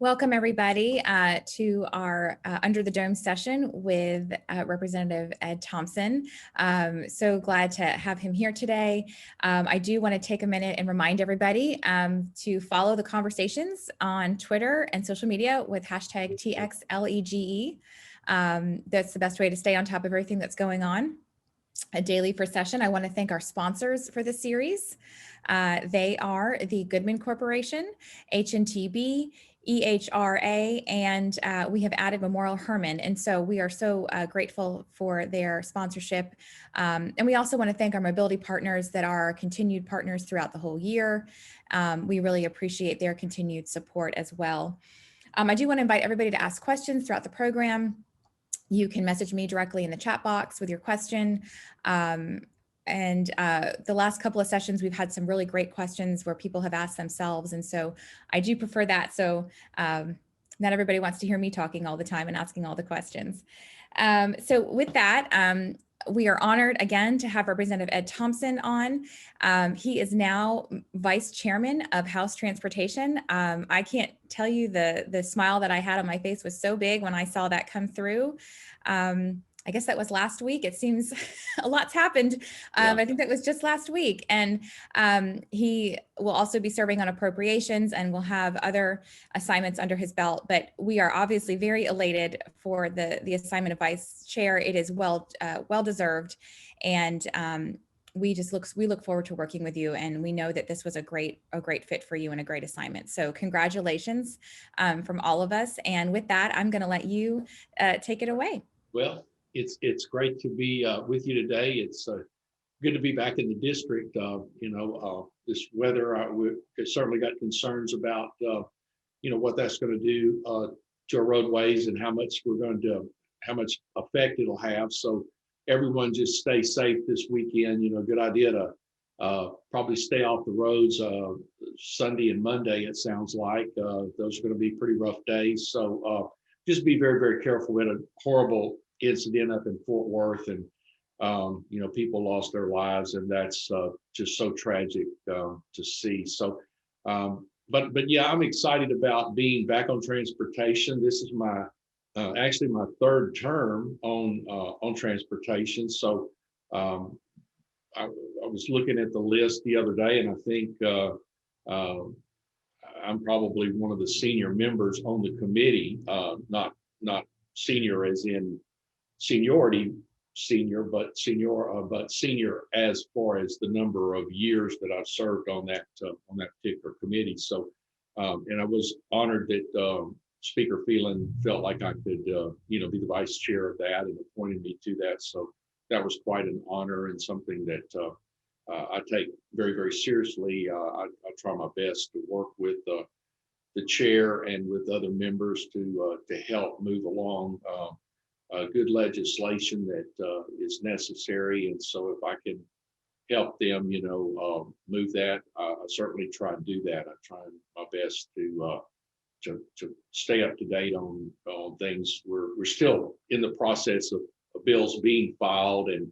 Welcome everybody to our Under the Dome session with Representative Ed Thompson. So glad to have him here today. I do want to take a minute and remind everybody to follow the conversations on Twitter and social media with hashtag TXLEGE. That's the best way to stay on top of everything that's going on. Daily for session. I want to thank our sponsors for the series. They are the Goodman Corporation, HNTB, EHRA, and we have added Memorial Hermann. And so we are so grateful for their sponsorship. And we also want to thank our mobility partners that are continued partners throughout the whole year. We really appreciate their continued support as well. I do want to invite everybody to ask questions throughout the program. You can message me directly in the chat box with your question. The last couple of sessions, we've had some really great questions where people have asked themselves. And so I do prefer that. So not everybody wants to hear me talking all the time and asking all the questions. So with that, we are honored again to have Representative Ed Thompson on. He is now Vice Chairman of House Transportation. I can't tell you the smile that I had on my face was so big when I saw that come through. I guess that was last week. It seems a lot's happened. I think that was just last week. And he will also be serving on appropriations and will have other assignments under his belt. But we are obviously very elated for the assignment of Vice Chair. It is well deserved. And we look forward to working with you. And we know that this was a great fit for you and a great assignment. So congratulations from all of us. And with that, I'm going to let you take it away. Well, it's great to be with you today. It's good to be back in the district. This weather, we certainly got concerns about, what that's going to do to our roadways and how much effect it'll have. So everyone just stay safe this weekend. Good idea to probably stay off the roads Sunday and Monday, it sounds like. Those are going to be pretty rough days. So just be very, very careful. We had a horrible incident up in Fort Worth, and people lost their lives, and that's just so tragic to see. So but yeah, I'm excited about being back on transportation. This is my actually my third term on transportation. So I was looking at the list the other day, and I think I'm probably one of the senior members on the committee, not senior as in seniority senior, but senior as far as the number of years that I've served on that particular committee. So and I was honored that Speaker Phelan felt like I could be the vice chair of that and appointed me to that. So that was quite an honor and something that I take very, very seriously. I try my best to work with the chair and with other members to help move along good legislation that is necessary. And so if I can help them, move that, I certainly try to do that. I try my best to stay up to date on things. We're still in the process of bills being filed and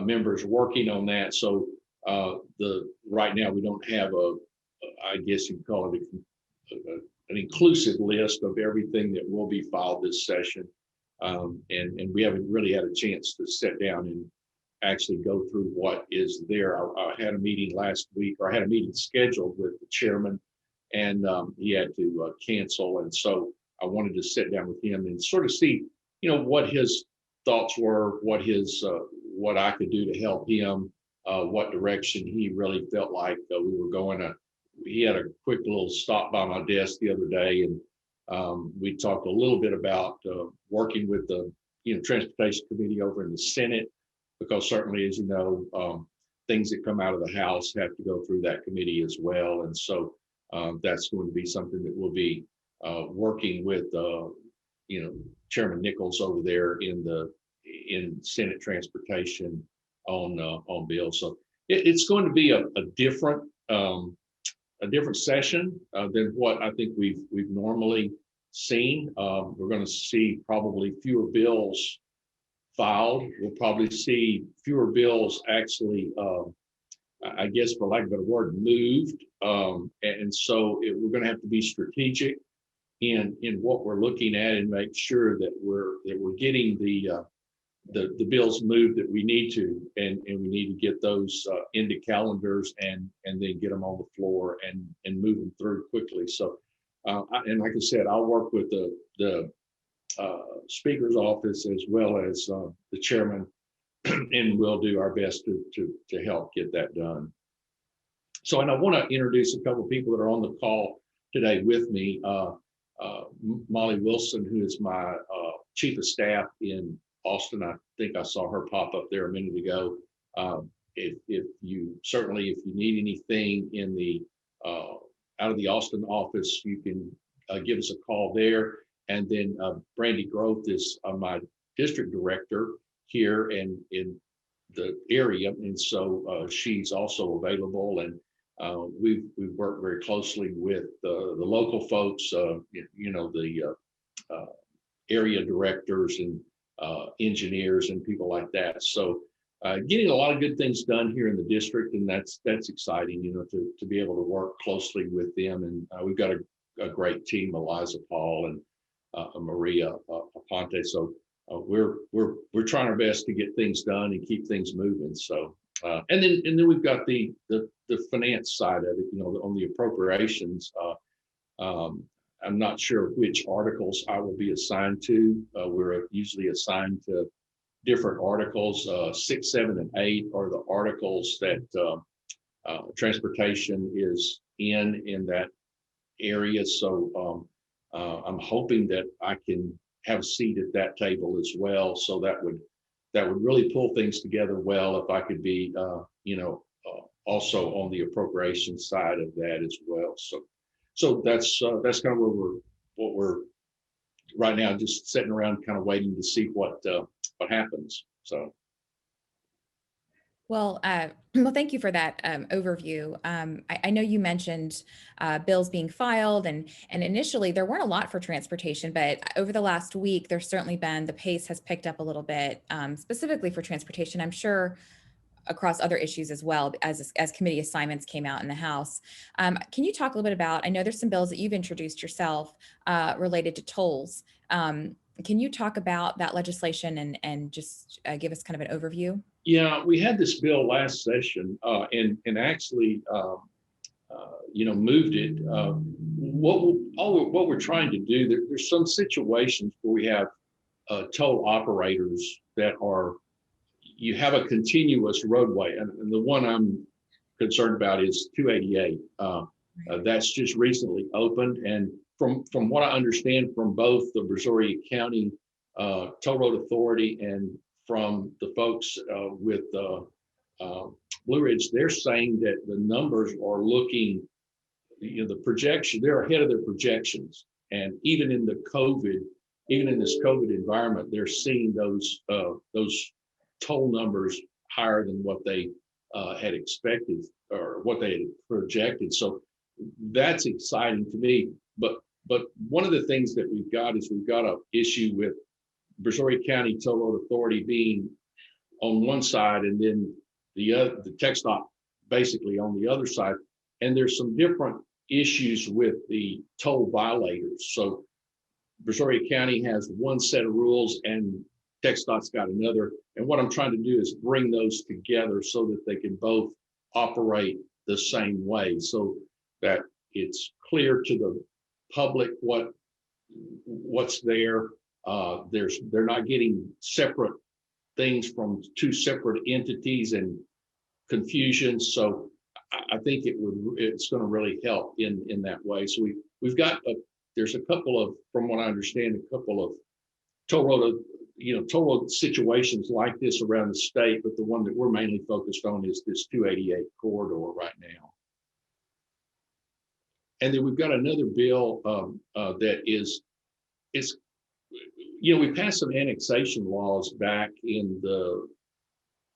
members working on that. So right now we don't have I guess you can call it an inclusive list of everything that will be filed this session. And we haven't really had a chance to sit down and actually go through what is there. I had a meeting last week, or I had a meeting scheduled with the chairman, and he had to cancel. And so I wanted to sit down with him and sort of see, what his thoughts were, what I could do to help him, what direction he really felt like we were going. He had a quick little stop by my desk the other day, and we talked a little bit about working with the Transportation Committee over in the Senate, because certainly, as you know, things that come out of the House have to go through that committee as well. And so that's going to be something that we'll be working with Chairman Nichols over there in Senate Transportation on bills. So it's going to be a different session than what I think we've normally seen. We're going to see probably fewer bills filed. We'll probably see fewer bills actually, I guess for lack of a better word, moved. And so we're going to have to be strategic in what we're looking at and make sure that we're getting the bills moved that we need to, and we need to get those into calendars and then get them on the floor and move them through quickly. So, and like I said, I'll work with the speaker's office as well as the chairman, and we'll do our best to help get that done. So, and I want to introduce a couple of people that are on the call today with me. Molly Wilson, who is my chief of staff in Austin. I think I saw her pop up there a minute ago. If you need anything in the out of the Austin office, you can give us a call there. And then Brandy Groth is my district director here and in the area, and so she's also available. And we've worked very closely with the local folks, the area directors and engineers and people like that. So getting a lot of good things done here in the district, and that's exciting, to be able to work closely with them. And we've got a great team, Eliza Paul and Maria Aponte. So we're trying our best to get things done and keep things moving. So and then we've got the finance side of it, on the appropriations. I'm not sure which articles I will be assigned to. We're usually assigned to different articles. 6, 7, and 8 are the articles that transportation is in that area. So I'm hoping that I can have a seat at that table as well. So that would really pull things together well if I could be, also on the appropriation side of that as well. So that's kind of what we're right now, just sitting around kind of waiting to see what happens. So. Well, thank you for that overview. I know you mentioned bills being filed, and initially there weren't a lot for transportation, but over the last week, there's certainly been, the pace has picked up a little bit, specifically for transportation. I'm sure across other issues as well, as committee assignments came out in the House. Can you talk a little bit about, I know there's some bills that you've introduced yourself related to tolls. Can you talk about that legislation and just give us kind of an overview? Yeah, we had this bill last session and actually, moved it. What we're trying to do, there's some situations where we have toll operators that you have a continuous roadway, and the one I'm concerned about is 288. That's just recently opened, and from what I understand from both the Brazoria County Toll Road Authority and from the folks with Blue Ridge, they're saying that the numbers are looking, the projection, they're ahead of their projections. And even in this COVID environment, they're seeing those toll numbers higher than what they had expected or what they had projected. So that's exciting to me. But one of the things that we've got is we've got an issue with Brazoria County Toll Road Authority being on one side, and then the TxDOT basically on the other side. And there's some different issues with the toll violators. So Brazoria County has one set of rules and TxDOT's got another. And what I'm trying to do is bring those together so that they can both operate the same way, so that it's clear to the public what's there. They're not getting separate things from two separate entities and confusion. So I think it's going to really help in that way. So we've got there's a couple of, from what I understand, a couple of toll road situations like this around the state, but the one that we're mainly focused on is this 288 corridor right now. And then we've got another bill that we passed some annexation laws back in the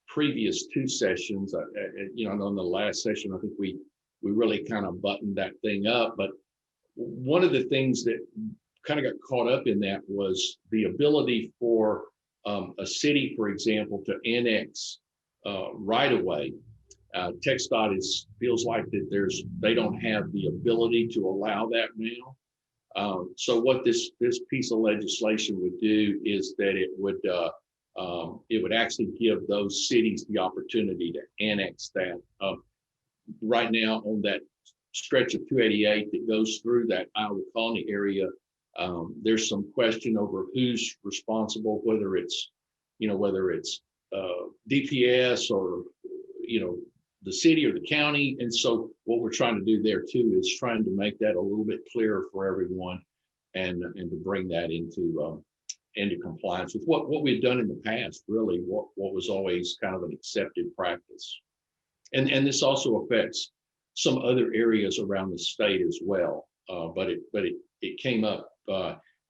previous two sessions. On the last session, I think we really kind of buttoned that thing up. But one of the things that kind of got caught up in that was the ability for a city, for example, to annex right away. TxDOT feels like that they don't have the ability to allow that now. So what this piece of legislation would do is that it would actually give those cities the opportunity to annex that. Right now on that stretch of 288 that goes through that Iowa Colony area, there's some question over who's responsible, whether it's DPS or the city or the county. And so what we're trying to do there too is trying to make that a little bit clearer for everyone, and to bring that into compliance with what we've done in the past, really what was always kind of an accepted practice. And this also affects some other areas around the state as well. But it came up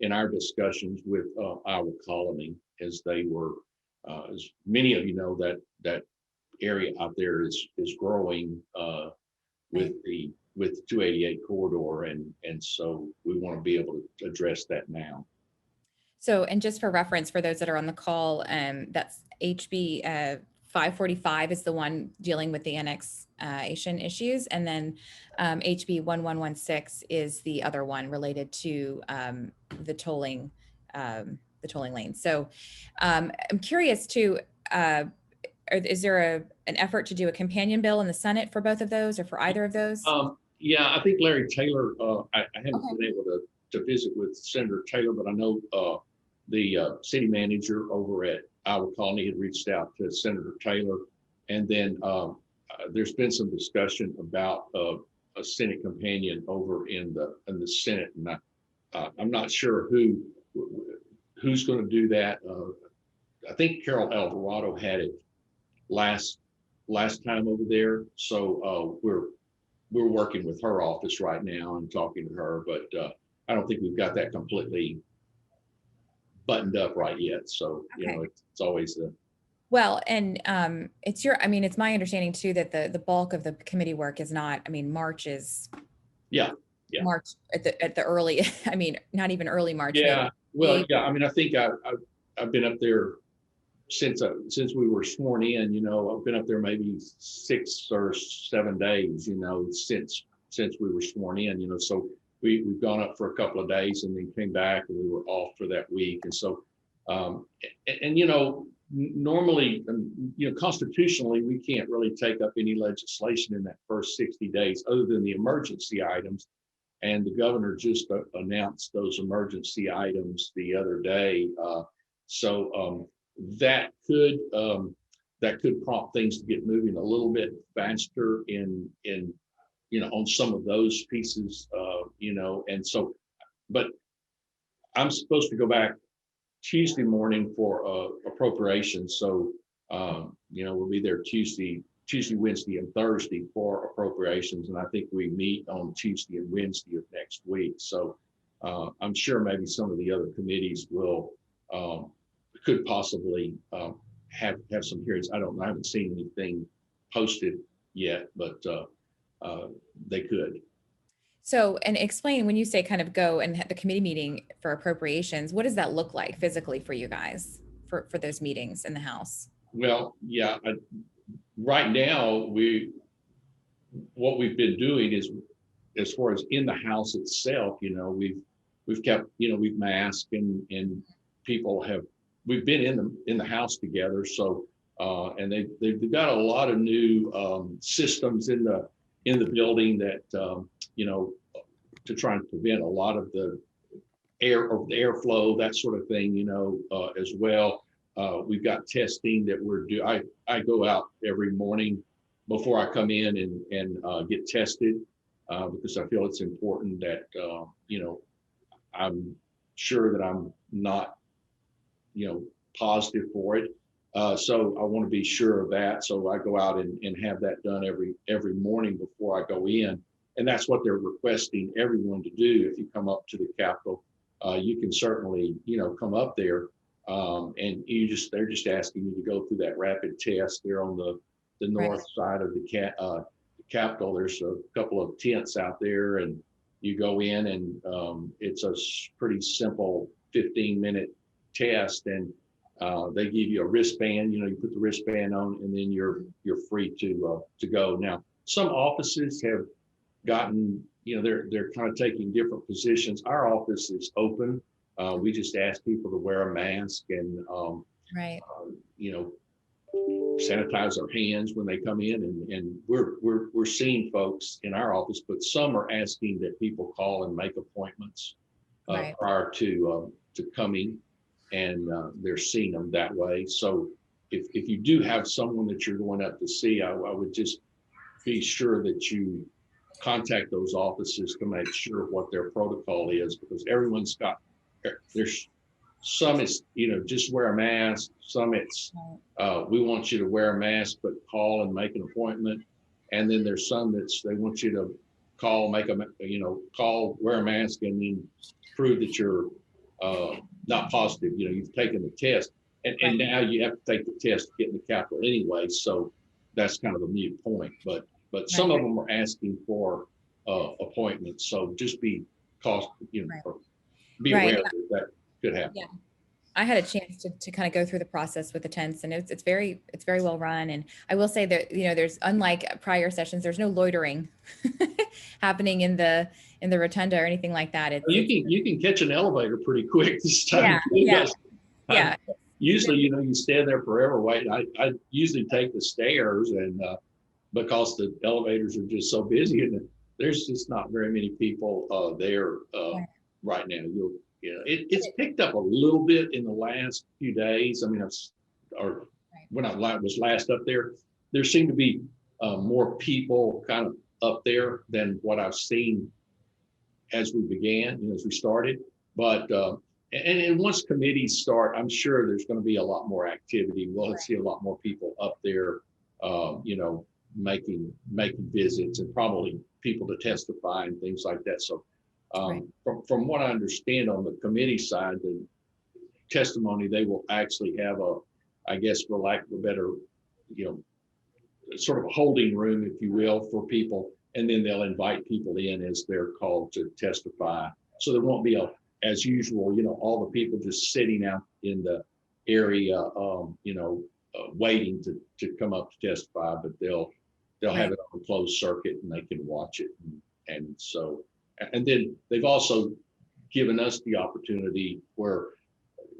in our discussions with Iowa Colony, as they were, as many of you know, that area out there is growing with the 288 corridor, and so we want to be able to address that now. So, and just for reference, for those that are on the call, that's HB 545 is the one dealing with the annexation issues, and then HB 1116 is the other one related to the tolling lane. So, I'm curious too. Is there an effort to do a companion bill in the Senate for both of those, or for either of those? Yeah, I think Larry Taylor. I haven't been able to visit with Senator Taylor, but I know the city manager over at Iowa Colony had reached out to Senator Taylor, and then there's been some discussion about a Senate companion over in the Senate, and I'm not sure who's going to do that. I think Carol Alvarado had it last time over there, so we're working with her office right now and talking to her, but I don't think we've got that completely buttoned up right yet. So Okay. it's always well, and it's my understanding too that the bulk of the committee work is not. March is yeah March at the early. Not even early March. yeah. Maybe. Well, yeah. I think I've been up there since we were sworn in. I've been up there maybe 6 or 7 days. Since we were sworn in. So we've gone up for a couple of days and then came back, and we were off for that week. And so normally, constitutionally, we can't really take up any legislation in that first 60 days other than the emergency items. And the governor just announced those emergency items the other day. So that could prompt things to get moving a little bit faster in on some of those pieces, and so, but I'm supposed to go back Tuesday morning for appropriations. So, we'll be there Tuesday, Wednesday, and Thursday for appropriations. And I think we meet on Tuesday and Wednesday of next week. So I'm sure maybe some of the other committees could possibly have some hearings. I don't know. I haven't seen anything posted yet, but they could. So, and explain, when you say kind of go and have the committee meeting for appropriations, what does that look like physically for you guys for those meetings in the House? Well, yeah, right now what we've been doing is, as far as in the House itself, we've kept, we've masked, and people we've been in the House together. So and they've got a lot of new systems in the building that to try and prevent a lot of the airflow, that sort of thing, as well. We've got testing that we're doing. I go out every morning before I come in and get tested because I feel it's important that I'm sure that I'm not positive for it. So I want to be sure of that. So I go out and have that done every morning before I go in. And that's what they're requesting everyone to do. If you come up to the Capitol, you can certainly, come up there. And they're just asking you to go through that rapid test there on the north side of the Capitol. There's a couple of tents out there, and you go in, and it's a pretty simple 15-minute test. And they give you a wristband. You put the wristband on, and then you're free to go. Now, some offices have gotten, they're kind of taking different positions. Our office is open. We just ask people to wear a mask and, Right. sanitize their hands when they come in, and we're seeing folks in our office, but some are asking that people call and make appointments Right. prior to coming, and they're seeing them that way. So if you do have someone that you're going up to see, I would just be sure that you contact those offices to make sure what their protocol is, because everyone's got, there's some is, just wear a mask. Some it's, we want you to wear a mask, but call and make an appointment. And then there's some that's, they want you to call, call, wear a mask, and then prove that you're not positive. You've taken the test, and now you have to take the test to get in the Capitol anyway. So that's kind of a moot point, but some of them are asking for appointments. So just be cautious, be aware that could happen. Yeah. I had a chance to kind of go through the process with the tents, and it's very well run. And I will say that, there's, unlike prior sessions, there's no loitering happening in the rotunda or anything like that. You can catch an elevator pretty quick this time. Yeah. Usually, you stand there forever waiting. I usually take the stairs, and because the elevators are just so busy, and there's just not very many people there right now. It's picked up a little bit in the last few days. I mean, when I was last up there seemed to be more people kind of up there than what I've seen as we began, as we started. But and once committees start, I'm sure there's going to be a lot more activity. We'll see a lot more people up there, making visits, and probably people to testify and things like that. So from what I understand on the committee side, the testimony, they will actually have I guess for lack of a better, sort of a holding room, if you will, for people. And then they'll invite people in as they're called to testify. So there won't be as usual, all the people just sitting out in the area, waiting to come up to testify, but they'll have it on a closed circuit and they can watch it. And so, and then they've also given us the opportunity where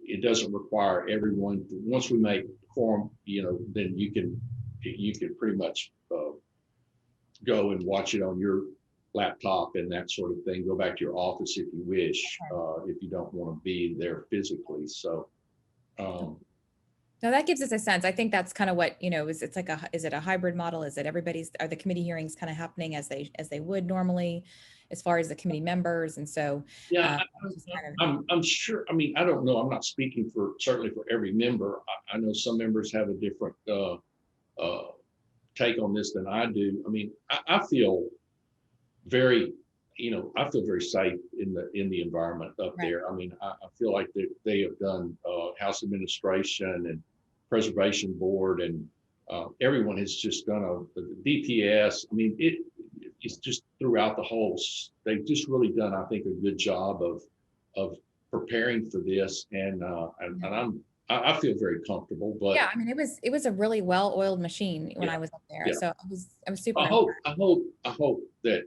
it doesn't require everyone. Once we make quorum, then you can pretty much go and watch it on your laptop and that sort of thing. Go back to your office if you wish, if you don't want to be there physically. So, no, that gives us a sense. I think that's kind of what, is it a hybrid model? Is it are the committee hearings kind of happening as they would normally, as far as the committee members? And so, I'm sure, I mean, I don't know. I'm not speaking certainly for every member. I know some members have a different take on this than I do. I mean, I feel very, I feel very safe in the environment up there. I mean, I feel like they have done House Administration and Preservation Board, and everyone has just done the DPS. I mean, it's just throughout the whole. They've just really done, I think, a good job of preparing for this, and I feel very comfortable. But yeah, I mean, it was a really well-oiled machine when I was up there. So I was super. I hope that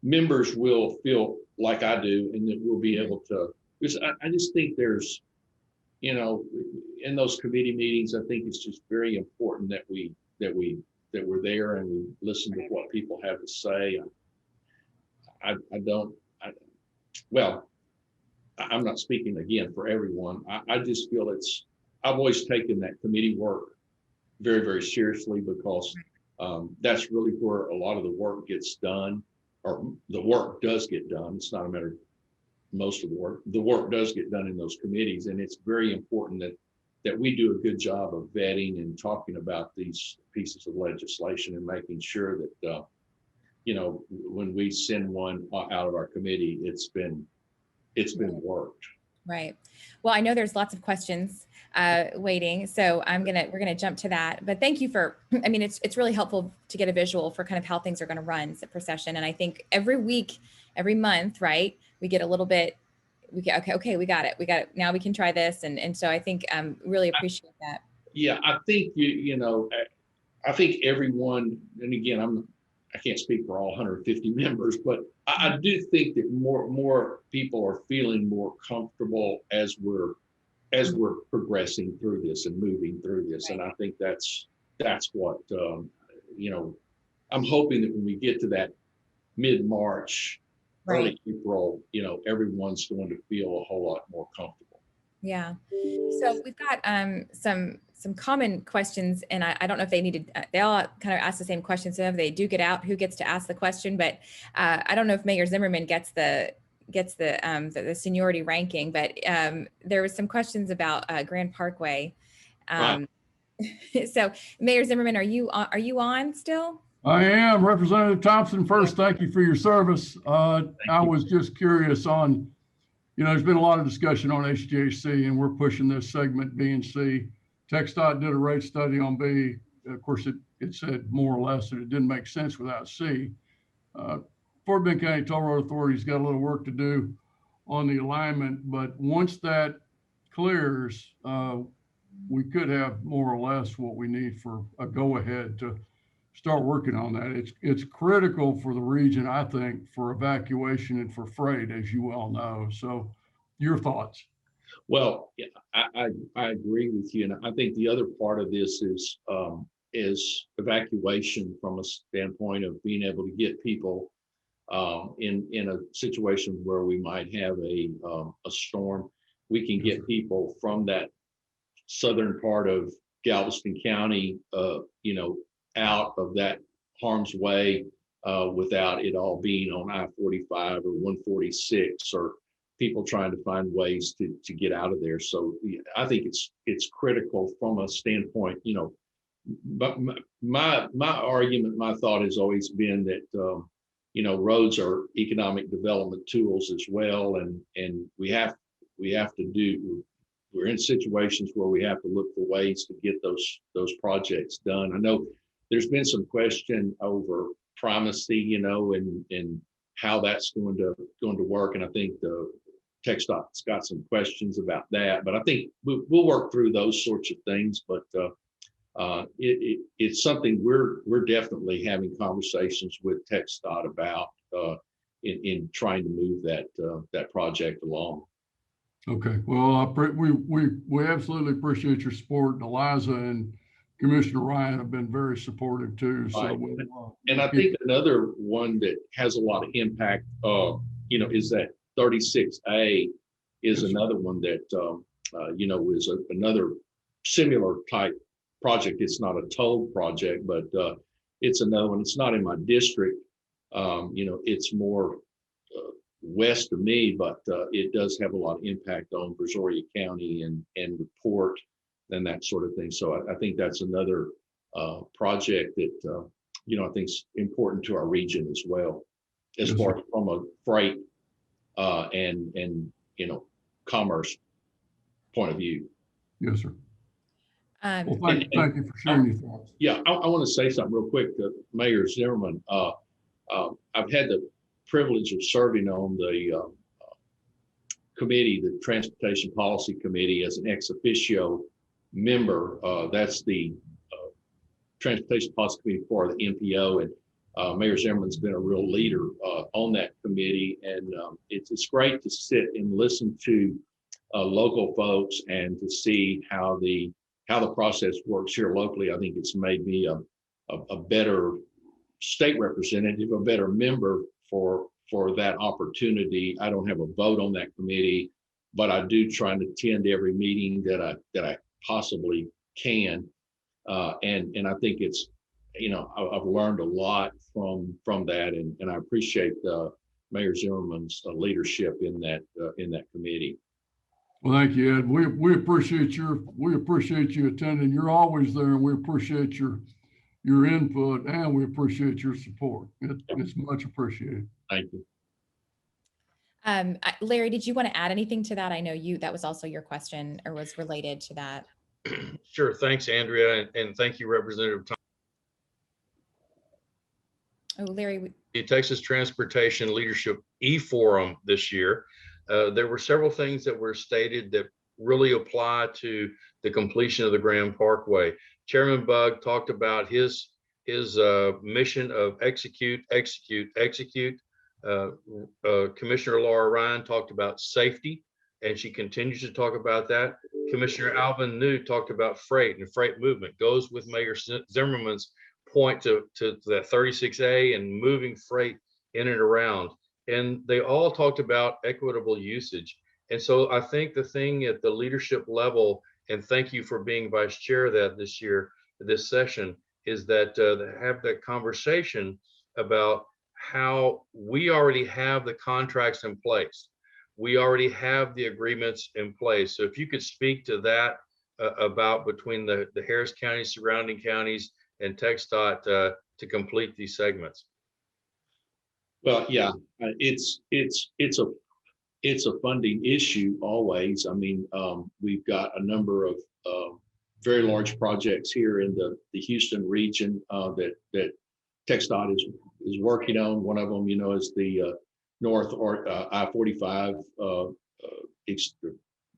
members will feel like I do, and that we'll be able to. Because I just think there's, in those committee meetings, I think it's just very important that we're there and we listen to what people have to say. I'm not speaking again for everyone. I just feel I've always taken that committee work very, very seriously, because that's really where a lot of the work gets done, or the work does get done. It's not a matter of most of the work does get done in those committees. And it's very important that we do a good job of vetting and talking about these pieces of legislation and making sure that, when we send one out of our committee, it's been worked. Right. Well, I know there's lots of questions waiting, so we're gonna jump to that. But thank you I mean, it's really helpful to get a visual for kind of how things are going to run per session. And I think every week, every month, right, we get a little bit. We get okay, we got it. Now we can try this, and so I think really appreciate that. Yeah, I think I think everyone, and again, I can't speak for all 150 members, but I do think that more people are feeling more comfortable as we're progressing through this and moving through this. And I think that's what, you know, I'm hoping that when we get to that mid-March, early April, you know, everyone's going to feel a whole lot more comfortable. Yeah. So we've got some common questions, and I don't know if they needed, they all kind of ask the same question. So if they do get out, who gets to ask the question, but I don't know if Mayor Zimmerman gets the seniority ranking, but there was some questions about Grand Parkway. So Mayor Zimmerman, are you on still? I am. Representative Thompson, first, thank you for your service. I was just curious on, you know, there's been a lot of discussion on HGAC, and we're pushing this segment B and C. TxDOT did a rate study on B. Of course, it said more or less that it didn't make sense without C. Fort Bend County Toll Road Authority's got a little work to do on the alignment, but once that clears, we could have more or less what we need for a go-ahead to start working on that. It's critical for the region, I think, for evacuation and for freight, as you well know. So your thoughts? Well, yeah, I agree with you. And I think the other part of this is evacuation from a standpoint of being able to get people in a situation where we might have a storm. We can get people from that southern part of Galveston County, you know, out of that harm's way without it all being on I-45 or 146 or people trying to find ways to get out of there. So I think it's critical from a standpoint, you know, but my argument, my thought has always been that, you know, roads are economic development tools as well. And we have to do, we're in situations where we have to look for ways to get those projects done. I know there's been some question over primacy, you know, and how that's going to work. And I think the TxDOT's got some questions about that, but I think we'll work through those sorts of things. But it's something we're definitely having conversations with TxDOT about in trying to move that project along. Okay, well, we absolutely appreciate your support. Eliza and Commissioner Ryan have been very supportive too. So, right. And I think another one that has a lot of impact, you know, is that 36A is another one that, you know, is another similar type project. It's not a toll project, but it's another one. It's not in my district. You know, it's more west of me, but it does have a lot of impact on Brazoria County and the port and that sort of thing. So I think that's another project that, you know, I think is important to our region as well, as far as from a freight and, you know, commerce point of view. Yes, sir. Well, thank you for sharing your thoughts. Yeah, I want to say something real quick to Mayor Zimmerman. I've had the privilege of serving on the committee, the Transportation Policy Committee, as an ex officio member. That's the Transportation Policy Committee for the NPO, and Mayor Zimmerman's been a real leader on that committee, and it's great to sit and listen to local folks and to see how the process works here locally. I think it's made me a better state representative, a better member for that opportunity. I don't have a vote on that committee, but I do try to attend every meeting that I possibly can. And I think it's, you know, I've learned a lot from that, and I appreciate Mayor Zimmerman's leadership in that committee. Well, thank you, Ed. We appreciate you attending. You're always there, and we appreciate your input, and we appreciate your support. It's much appreciated. Thank you. Larry, did you want to add anything to that? I know that was also your question, or was related to that. Sure. Thanks, Andrea. And thank you, Representative Thompson. Oh, Larry. The Texas Transportation Leadership E-Forum this year. There were several things that were stated that really apply to the completion of the Grand Parkway. Chairman Bugg talked about his his mission of execute, execute, execute. Commissioner Laura Ryan talked about safety, and she continues to talk about that. Commissioner Alvin New talked about freight and freight movement, goes with Mayor Zimmerman's point to that 36A and moving freight in and around. And they all talked about equitable usage. And so I think the thing at the leadership level, and thank you for being vice chair of that this year, this session, is that have that conversation about how we already have the contracts in place. We already have the agreements in place. So if you could speak to that about between the Harris County, surrounding counties, and TxDOT to complete these segments. Well, yeah, it's a funding issue always. I mean, we've got a number of very large projects here in the Houston region that TxDOT is working on. One of them, you know, is the North or I-45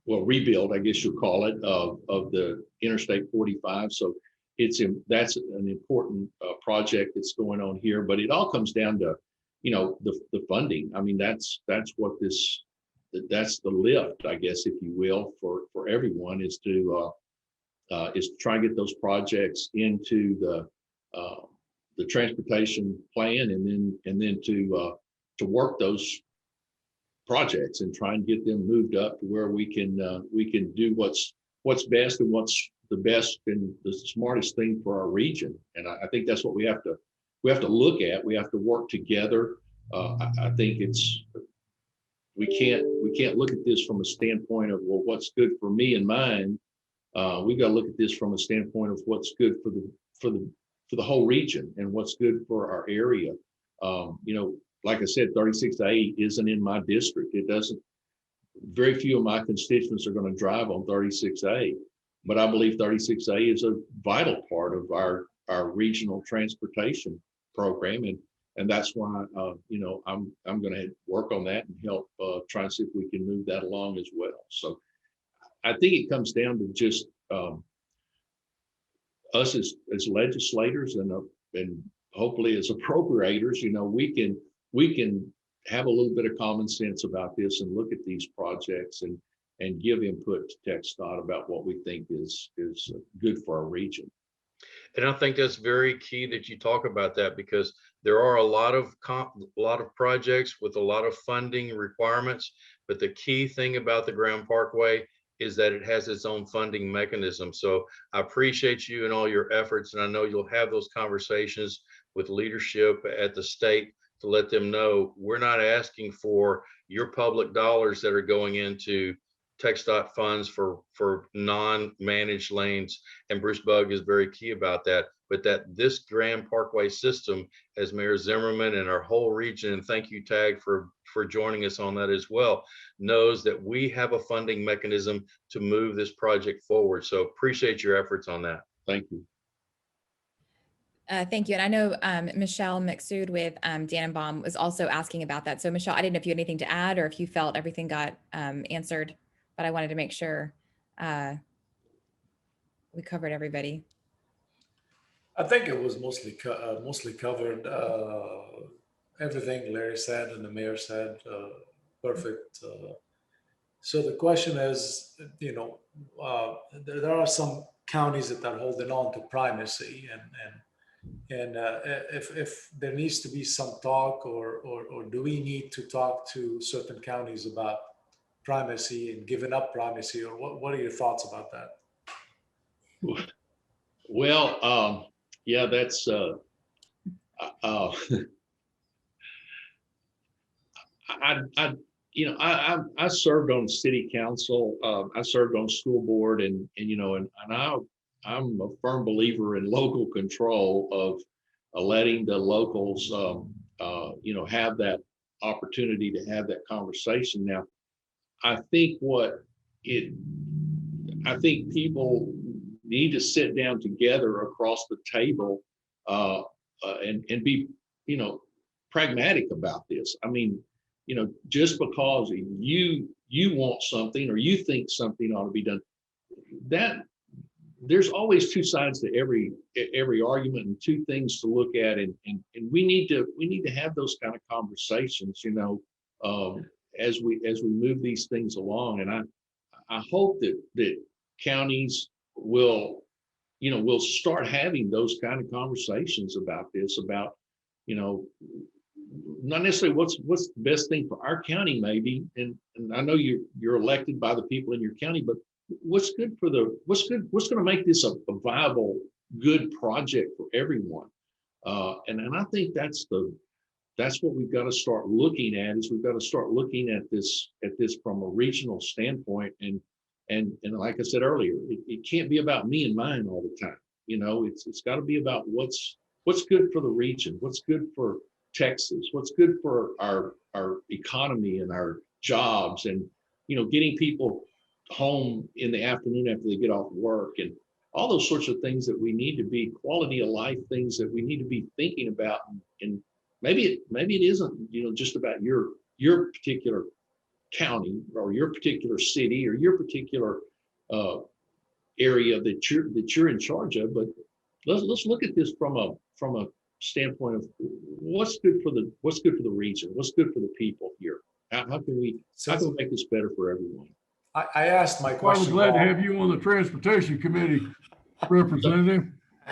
rebuild, I guess you'll call it, of the Interstate 45. So that's an important project that's going on here. But it all comes down to, you know, the funding. I mean, that's what that's the lift, I guess, if you will, for everyone, is to try and get those projects into the transportation plan, and then to work those projects and try and get them moved up to where we can do what's best and what's the best and the smartest thing for our region. And I think that's what we have to look at. We have to work together. I think we can't look at this from a standpoint of, well, what's good for me and mine. We've got to look at this from a standpoint of what's good for the whole region and what's good for our area. You know, like I said, 36A isn't in my district. It doesn't. Very few of my constituents are going to drive on 36A, but I believe 36A is a vital part of our regional transportation program, and that's why you know, I'm going to work on that and help try and see if we can move that along as well. So I think it comes down to just us as legislators and hopefully as appropriators. You know, we can have a little bit of common sense about this and look at these projects and give input to TxDOT about what we think is good for our region. And I think that's very key that you talk about that, because there are a lot of projects with a lot of funding requirements. But the key thing about the Grand Parkway is that it has its own funding mechanism. So I appreciate you and all your efforts, and I know you'll have those conversations with leadership at the state to let them know we're not asking for your public dollars that are going into TxDOT funds for non-managed lanes, and Bruce Bugg is very key about that, but that this Grand Parkway system, as Mayor Zimmerman and our whole region, and thank you, Tag, for joining us on that as well, knows that we have a funding mechanism to move this project forward. So appreciate your efforts on that. Thank you. Thank you. And I know Michelle Mixud with Dannenbaum was also asking about that. So Michelle, I didn't know if you had anything to add or if you felt everything got answered, but I wanted to make sure we covered everybody. I think it was mostly covered. Everything Larry said and the mayor said, perfect. So the question is, you know, there are some counties that are holding on to primacy, and if there needs to be some talk, or do we need to talk to certain counties about primacy and giving up primacy, or what are your thoughts about that? Well, yeah, that's I served on city council. I served on school board, and you know, and I'm a firm believer in local control of letting the locals, you know, have that opportunity to have that conversation. Now, I think people need to sit down together across the table and be, you know, pragmatic about this. I mean, you know, just because you want something or you think something ought to be done, there's always two sides to every argument and two things to look at, and we need to have those kind of conversations, as we move these things along. And I hope that counties will start having those kind of conversations about this, about not necessarily what's the best thing for our county maybe, and I know you're elected by the people in your county, but what's going to make this a viable, good project for everyone. And I think that's what we've got to start looking at, is we've got to start looking at this from a regional standpoint. And like I said earlier, it can't be about me and mine all the time. It's got to be about what's good for the region, what's good for Texas, what's good for our economy and our jobs, and getting people home in the afternoon after they get off work, and all those sorts of things that we need to be quality of life things that we need to be thinking about. And maybe it isn't just about your particular county or your particular city or your particular area that you're in charge of, but let's look at this from a standpoint of what's good for the region, what's good for the people here. How can we make this better for everyone? I asked my question. I was glad to have you on the Transportation Committee, Representative.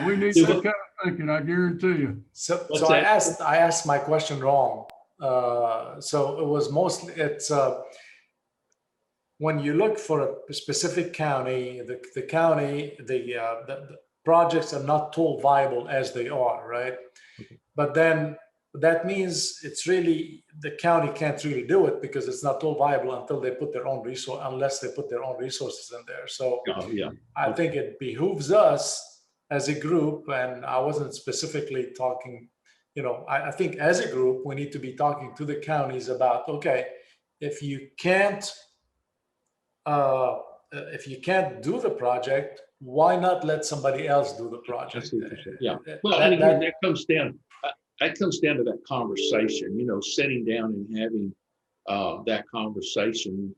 We need that kind of thinking, I guarantee you. So I asked my question wrong. So it was mostly, when you look for a specific county, the projects are not toll viable as they are, right? Okay. But then that means it's really, the county can't really do it because it's not toll viable until they put their own unless they put their own resources in there. So Yeah. I think it behooves us as a group, and I wasn't specifically talking, I think as a group, we need to be talking to the counties about, okay, if you can't do the project, why not let somebody else do the project? Yeah. Well, that comes down to that conversation, sitting down and having that conversation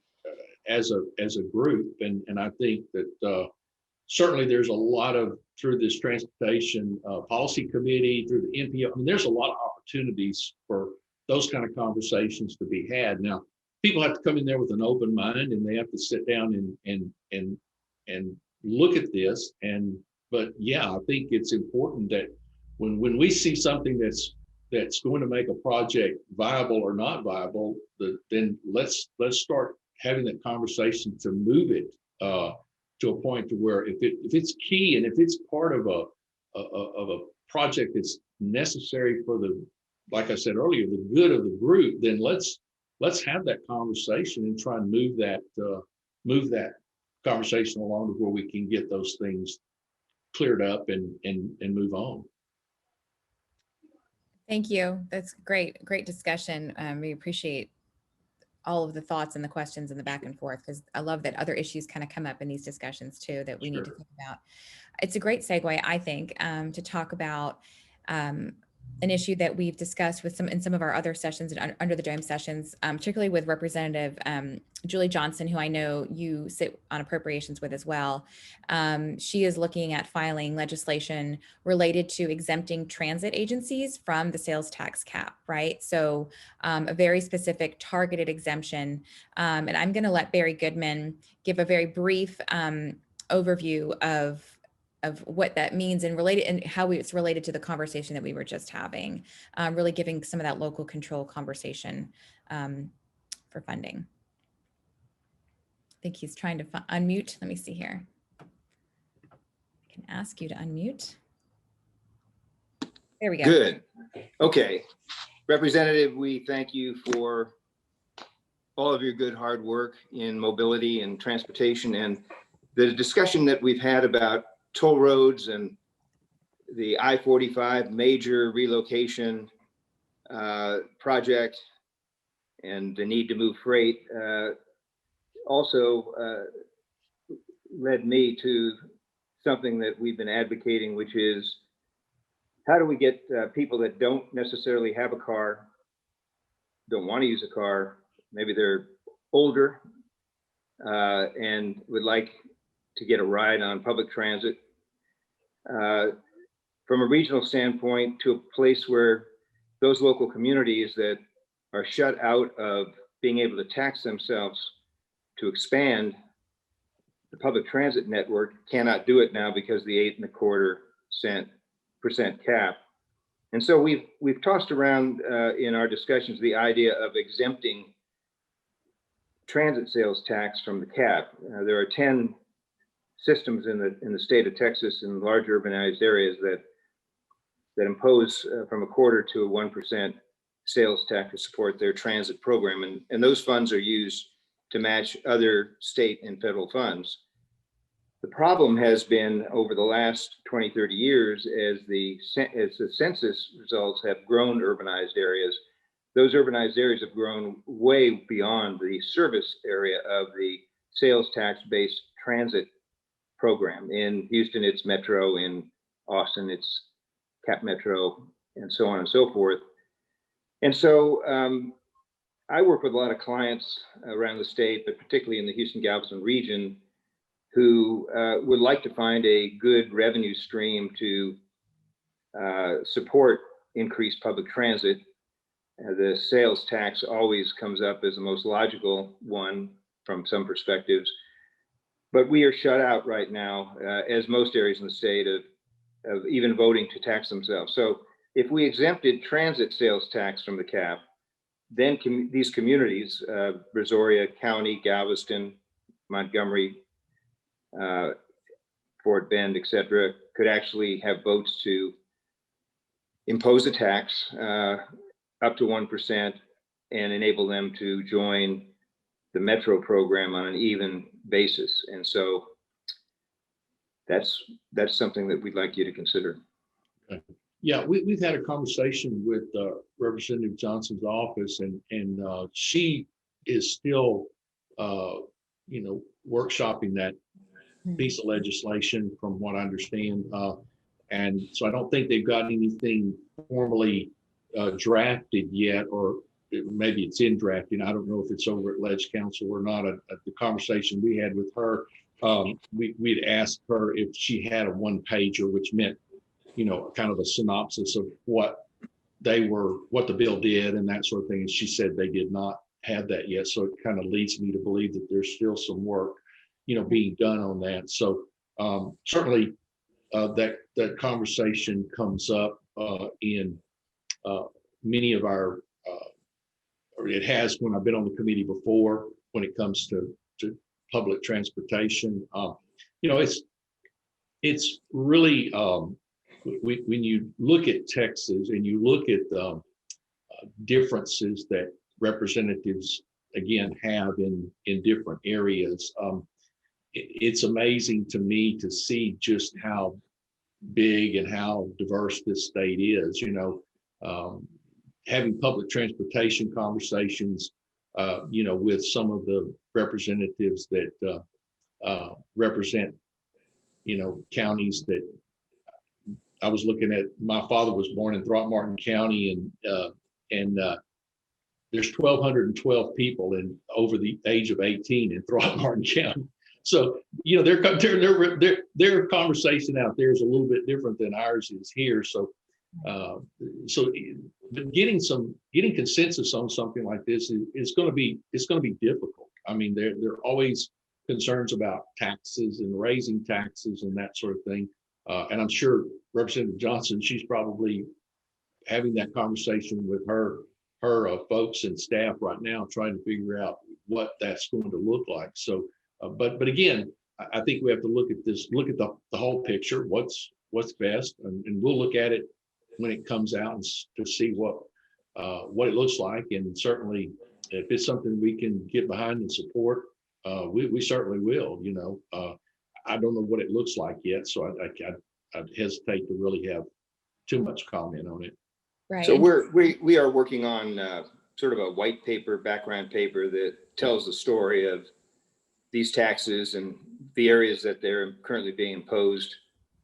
as a group. And I think that certainly there's a lot of, through this transportation policy committee, through the NPO, there's a lot of opportunities for those kind of conversations to be had. Now, people have to come in there with an open mind, and they have to sit down and look at this. But yeah, I think it's important that when we see something that's going to make a project viable or not viable, then let's start having that conversation to move it to a point to where if it's key and if it's part of a project that's necessary for like I said earlier, the good of the group, then let's have that conversation and try and move that conversation along to where we can get those things cleared up and move on. Thank you. That's great discussion. We appreciate all of the thoughts and the questions and the back and forth, because I love that other issues kind of come up in these discussions too that we need to think about. It's a great segue, I think, to talk about an issue that we've discussed in some of our other sessions and under the Dome sessions, particularly with Representative Julie Johnson, who I know you sit on appropriations with as well. She is looking at filing legislation related to exempting transit agencies from the sales tax cap, right? So a very specific targeted exemption. And I'm going to let Barry Goodman give a very brief overview of what that means and how it's related to the conversation that we were just having, really giving some of that local control conversation for funding. I think he's trying to unmute. Let me see here. I can ask you to unmute. There we go. Good. Okay. Representative, we thank you for all of your good hard work in mobility and transportation, and the discussion that we've had about toll roads and the I-45 major relocation project and the need to move freight also led me to something that we've been advocating, which is how do we get people that don't necessarily have a car, don't want to use a car, maybe they're older and would like to get a ride on public transit, from a regional standpoint to a place where those local communities that are shut out of being able to tax themselves to expand the public transit network cannot do it now because of the 8.25% cap. And so we've tossed around in our discussions the idea of exempting transit sales tax from the cap. There are 10 systems in the state of Texas in large urbanized areas that impose from a quarter to a 1% sales tax to support their transit program. And those funds are used to match other state and federal funds. The problem has been over the last 20, 30 years, as the census results have grown urbanized areas, those urbanized areas have grown way beyond the service area of the sales tax-based transit program. In Houston, it's Metro. In Austin, it's Cap Metro, and so on and so forth. And so I work with a lot of clients around the state, but particularly in the Houston-Galveston region, who would like to find a good revenue stream to support increased public transit. The sales tax always comes up as the most logical one from some perspectives, but we are shut out right now, as most areas in the state, of even voting to tax themselves. So if we exempted transit sales tax from the cap, then these communities, Brazoria County, Galveston, Montgomery, Fort Bend, et cetera, could actually have votes to impose a tax up to 1% and enable them to join the Metro program on an even basis. And so that's something that we'd like you to consider. Okay. Yeah, we've had a conversation with Representative Johnson's office, and she is still, workshopping that piece of legislation, from what I understand. And so I don't think they've got anything formally drafted yet, or maybe it's in drafting. I don't know if it's over at Ledge Council or not. At the conversation we had with her, we'd asked her if she had a one pager, which meant, kind of a synopsis of what the bill did and that sort of thing. And she said they did not have that yet. So it kind of leads me to believe that there's still some work, being done on that. So certainly that conversation comes up in many of our, or it has when I've been on the committee before, when it comes to public transportation. It's really, when you look at Texas and you look at the differences that representatives, again, have in different areas, it's amazing to me to see just how big and how diverse this state is. Having public transportation conversations, with some of the representatives that represent, counties that I was looking at. My father was born in Throckmorton County, and there's 1,212 people over the age of 18 in Throckmorton County. So, their conversation out there is a little bit different than ours is here. So getting consensus on something like this is going to be difficult. I mean, there are always concerns about taxes and raising taxes and that sort of thing. And I'm sure Representative Johnson, she's probably having that conversation with her folks and staff right now, trying to figure out what that's going to look like. So, but again, I think we have to look at the whole picture, what's best, and we'll look at it when it comes out to see what it looks like. And certainly, if it's something we can get behind and support, we certainly will. I don't know what it looks like yet, so I'd hesitate to really have too much comment on it. Right. So we are working on sort of a white paper, background paper that tells the story of these taxes and the areas that they're currently being imposed,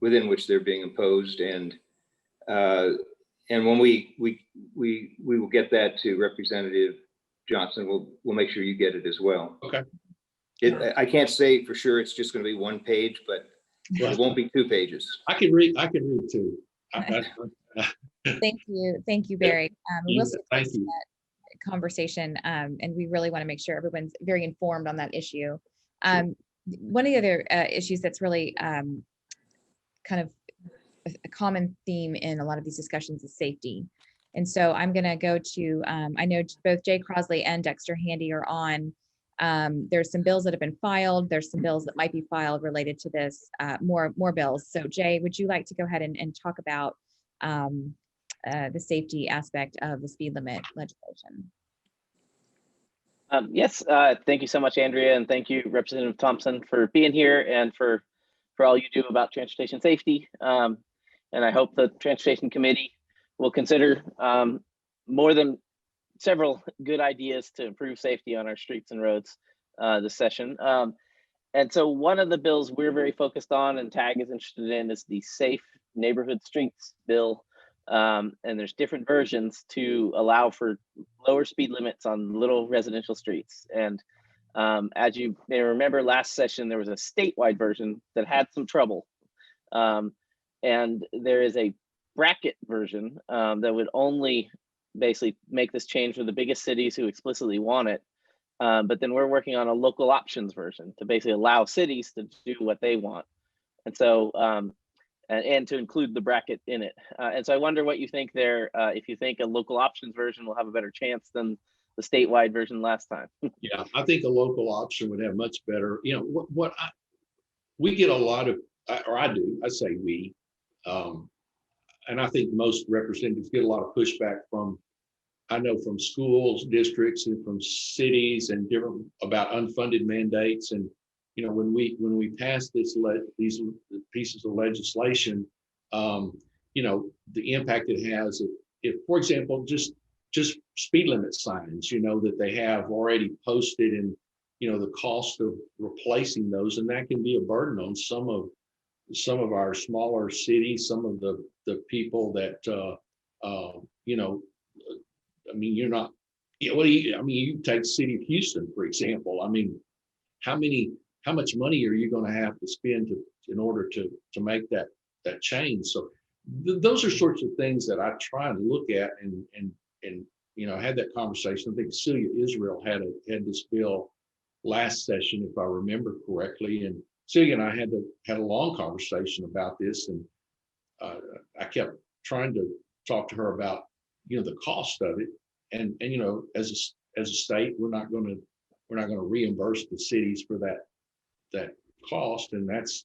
within which they're being imposed, and when we will get that to Representative Johnson, we'll make sure you get it as well. Okay. I can't say for sure it's just going to be one page, but It won't be 2 pages. I can read too. Thank you, Barry. We'll stay Thank close to you. that conversation, and we really want to make sure everyone's very informed on that issue. One of the other issues that's really kind of a common theme in a lot of these discussions is safety. And so I'm going to go to, I know both Jay Crosley and Dexter Handy are on. There's some bills that have been filed. There's some bills that might be filed related to this, more bills. So Jay, would you like to go ahead and talk about the safety aspect of the speed limit legislation? Yes, thank you so much, Andrea, and thank you, Representative Thompson, for being here and for all you do about transportation safety. And I hope the Transportation Committee will consider more than several good ideas to improve safety on our streets and roads this session. And so one of the bills we're very focused on and TAG is interested in is the Safe Neighborhood Streets bill. And there's different versions to allow for lower speed limits on little residential streets. And as you may remember, last session, there was a statewide version that had some trouble. And there is a bracket version that would only basically make this change for the biggest cities who explicitly want it. But then we're working on a local options version to basically allow cities to do what they want. And so, and to include the bracket in it. And so I wonder what you think there, if you think a local options version will have a better chance than the statewide version last time. Yeah, I think a local option would have much better, we get a lot of, or I do, I say we, and I think most representatives get a lot of pushback from, I know from schools, districts, and from cities and different about unfunded mandates. And when we pass these pieces of legislation, the impact it has, if for example, just speed limit signs, that they have already posted, and the cost of replacing those, and that can be a burden on some of our smaller cities, some of the people that you're not. You take the city of Houston, for example. How much money are you going to have to spend in order to make that change? So those are sorts of things that I try and look at and had that conversation. I think Celia Israel had this bill last session, if I remember correctly, and Celia and I had a long conversation about this, and I kept trying to talk to her about the cost of it, and as a state, we're not going to reimburse the cities for that cost, and that's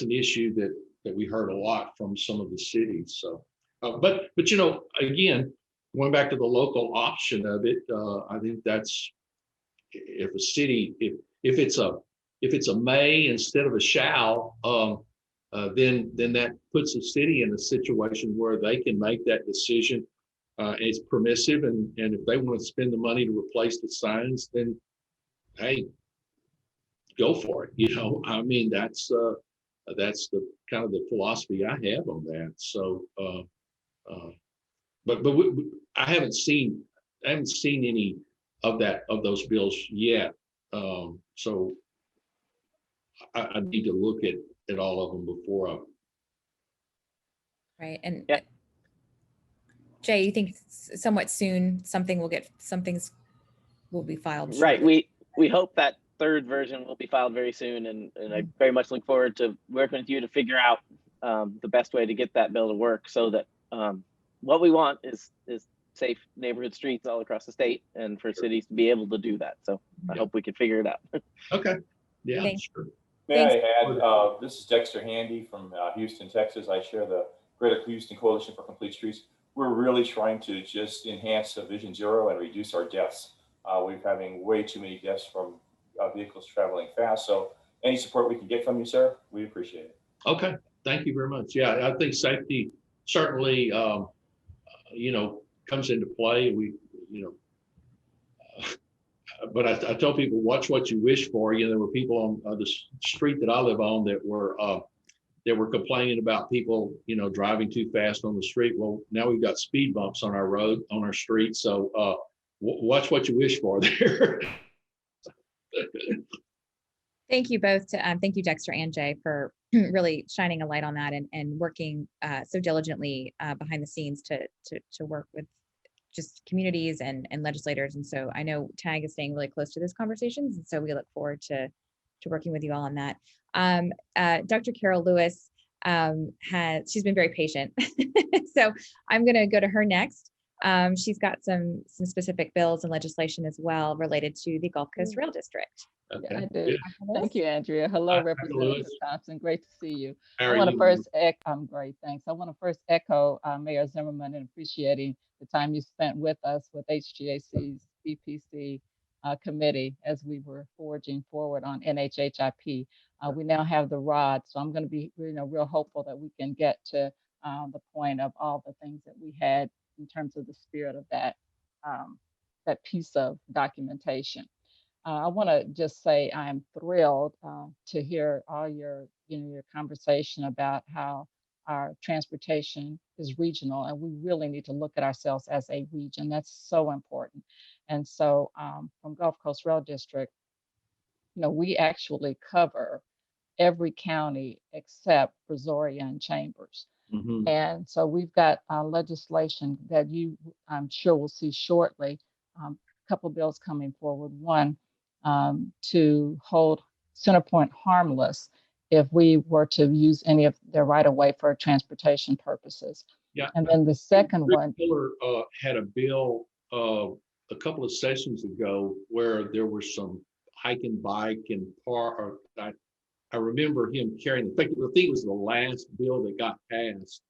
an issue that we heard a lot from some of the cities. So, but again, going back to the local option of it, I think that's if a city if it's a may instead of a shall, then that puts the city in a situation where they can make that decision. It's permissive, and if they want to spend the money to replace the signs, then hey, go for it. That's the kind of the philosophy I have on that. So, but I haven't seen any of those bills yet. So I need to look at all of them before I. Right. And yeah. Jay, you think somewhat soon some things will be filed? Right. We hope that third version will be filed very soon, and I very much look forward to working with you to figure out the best way to get that bill to work, so that what we want is safe neighborhood streets all across the state, and for cities to be able to do that. So I hope we can figure it out. Okay. Yeah. Thanks. Sure. May I add, this is Dexter Handy from Houston, Texas. I share the Greater Houston Coalition for Complete Streets. We're really trying to just enhance the Vision Zero and reduce our deaths. We're having way too many deaths from vehicles traveling fast. So any support we can get from you, sir, we appreciate it. Okay. Thank you very much. Yeah, I think safety certainly, comes into play. But I tell people, watch what you wish for. There were people on the street that I live on that were complaining about people, driving too fast on the street. Well, now we've got speed bumps on our street. So watch what you wish for there. Thank you both. Thank you, Dexter and Jay, for really shining a light on that and working so diligently behind the scenes to work with just communities and legislators. And so I know TAG is staying really close to those conversations. And so we look forward to working with you all on that. Dr. Carol Lewis she's been very patient. So I'm going to go to her next. She's got some specific bills and legislation as well related to the Gulf Coast Rail District. Okay. I do. Good. Thank you, Andrea. Hello, Hi, Representative Lewis. Thompson. Great to see you. How I are want to you? first echo, I'm great, thanks. I want to first echo Mayor Zimmerman and appreciating the time you spent with us with HGAC's BPC committee as we were forging forward on NHHIP. We now have the rod, so I'm going to be real hopeful that we can get to the point of all the things that we had in terms of the spirit of that that piece of documentation. I want to just say I'm thrilled to hear all your conversation about how our transportation is regional, and we really need to look at ourselves as a region. That's so important. And so, from Gulf Coast Rail District, we actually cover every county except Brazoria and Chambers. Mhm. And so we've got legislation that I'm sure, will see shortly. A couple bills coming forward. One, to hold Centerpoint harmless if we were to use any of their right of way for transportation purposes. Yeah. And then the second Rick one, Miller had a bill a couple of sessions ago where there were some hiking bike and I remember him carrying, I think it was the last bill that got passed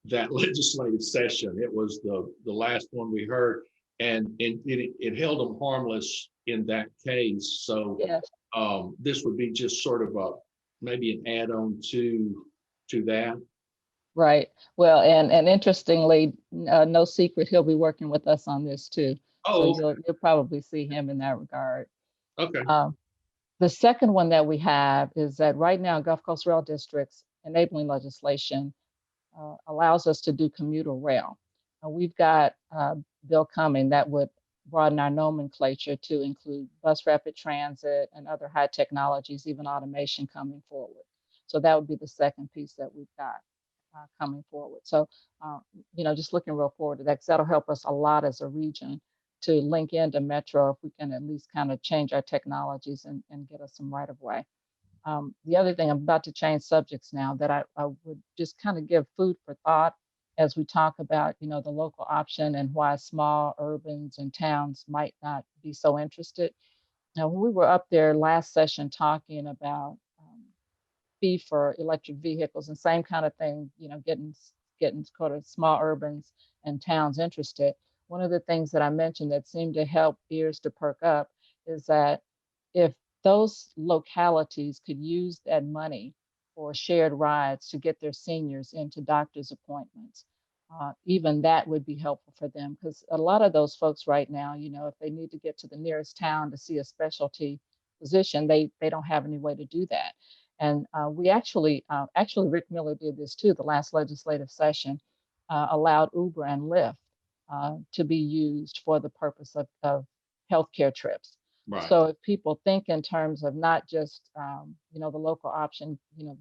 that legislative session. It was the last one we heard, and it held them harmless in that case. So yes, this would be just sort of maybe an add-on to that. right. Well, and interestingly, no secret, he'll be working with us on this too. Oh, So you'll probably see him in that regard. okay. The second one that we have is that right now, Gulf Coast Rail District's enabling legislation allows us to do commuter rail. We've got a bill coming that would broaden our nomenclature to include bus rapid transit and other high technologies, even automation coming forward. So that would be the second piece that we've got coming forward. So, just looking real forward to that, because that'll help us a lot as a region to link into Metro if we can at least kind of change our technologies and get us some right of way. The other thing, I'm about to change subjects now, that I would just kind of give food for thought as we talk about, the local option and why small urbans and towns might not be so interested. Now, when we were up there last session talking about fee for electric vehicles and same kind of thing, getting sort of small urbans and towns interested. One of the things that I mentioned that seemed to help ears to perk up is that if those localities could use that money for shared rides to get their seniors into doctor's appointments, even that would be helpful for them, because a lot of those folks right now, if they need to get to the nearest town to see a specialty physician, they don't have any way to do that. And we actually Rick Miller did this too. The last legislative session allowed Uber and Lyft to be used for the purpose of healthcare trips. Right. So if people think in terms of not just the local option,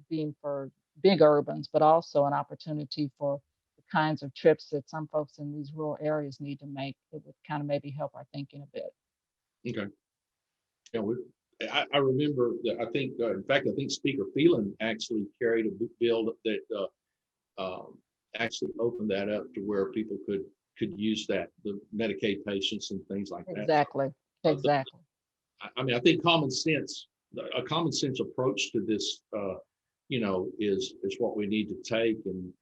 being for big urbans, but also an opportunity for the kinds of trips that some folks in these rural areas need to make, it would kind of maybe help our thinking a bit. Okay. Yeah, I remember that. I think, in fact, I think Speaker Phelan actually carried a bill that actually opened that up to where people could use that, the Medicaid patients and things like that. Exactly. Exactly. I mean, I think a common sense approach to this, is what we need to take, and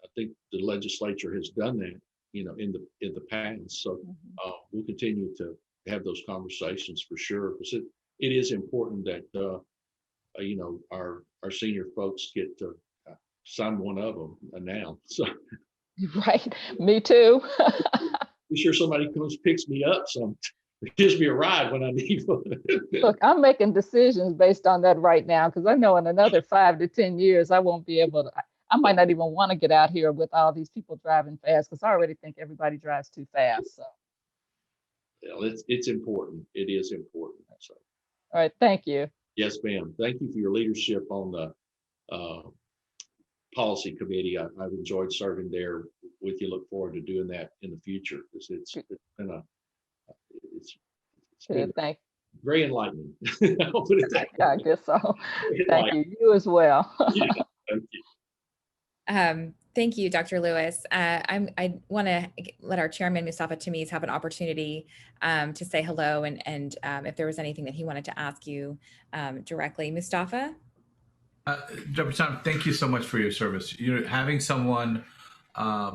I think the legislature has done that, in the past. So we'll continue to have those conversations for sure, because it is important that our senior folks get to sign one of them now. So Right. Me too. be sure somebody comes picks me up. Gives me a ride when I need one. Look, I'm making decisions based on that right now, because I know in another 5 to 10 years, I won't be able to, I might not even want to get out here with all these people driving fast, because I already think everybody drives too fast. So, Well, it's important. It is important. So, all right. Thank you. Yes, ma'am. Thank you for your leadership on the policy committee. I've enjoyed serving there with you. Look forward to doing that in the future because it's been Good, thank very enlightening. I'll put it that way. I guess so. Very Thank enlightening. you. You as well. Yeah, thank you. Thank you, Dr. Lewis. I want to let our chairman, Mustafa Tamiz, have an opportunity to say hello and if there was anything that he wanted to ask you directly. Mustafa? Dr. Tom, thank you so much for your service. You know, having someone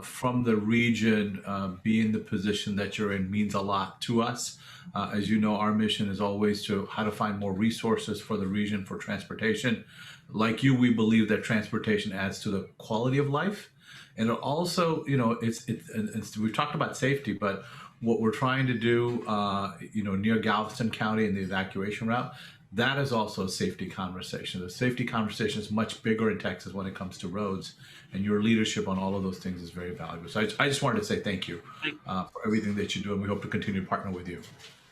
from the region be in the position that you're in means a lot to us. As you know, our mission is always to how to find more resources for the region for transportation. Like you, we believe that transportation adds to the quality of life. And it also, you know, we've talked about safety, but what we're trying to do, you know, near Galveston County and the evacuation route, that is also a safety conversation. The safety conversation is much bigger in Texas when it comes to roads, and your leadership on all of those things is very valuable. So I just wanted to say thank you for everything that you do, and we hope to continue to partner with you.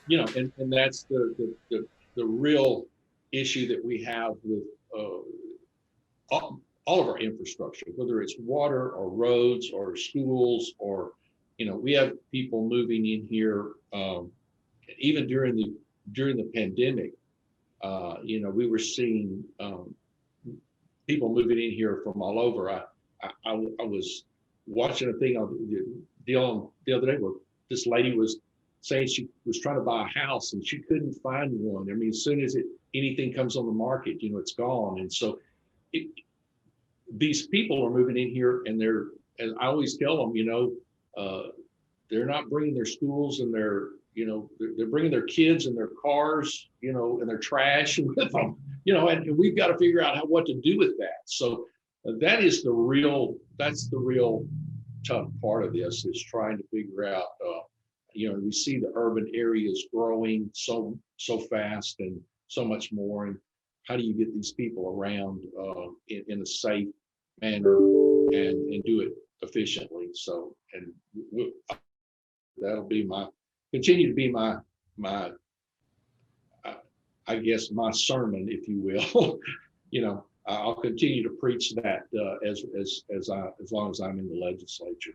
You know, and that's the real issue that we have with all of our infrastructure, whether it's water or roads or schools or, you know, we have people moving in here, even during the pandemic. You know, we were seeing people moving in here from all over. I was watching a thing on the other day where this lady was saying she was trying to buy a house and she couldn't find one. I mean, as soon as anything comes on the market, you know, it's gone. And so these people are moving in here and and I always tell them, you know, they're not bringing their schools and you know, they're bringing their kids and their cars, you know, and their trash and with them, you know, and we've got to figure out what to do with that. So that's the real tough part of this is trying to figure out, you know, we see the urban areas growing so fast and so much more. And how do you get these people around in a safe manner and do it efficiently? So, and that'll be continue to be my I guess my sermon, if you will. You know, I'll continue to preach that as long as I'm in the legislature.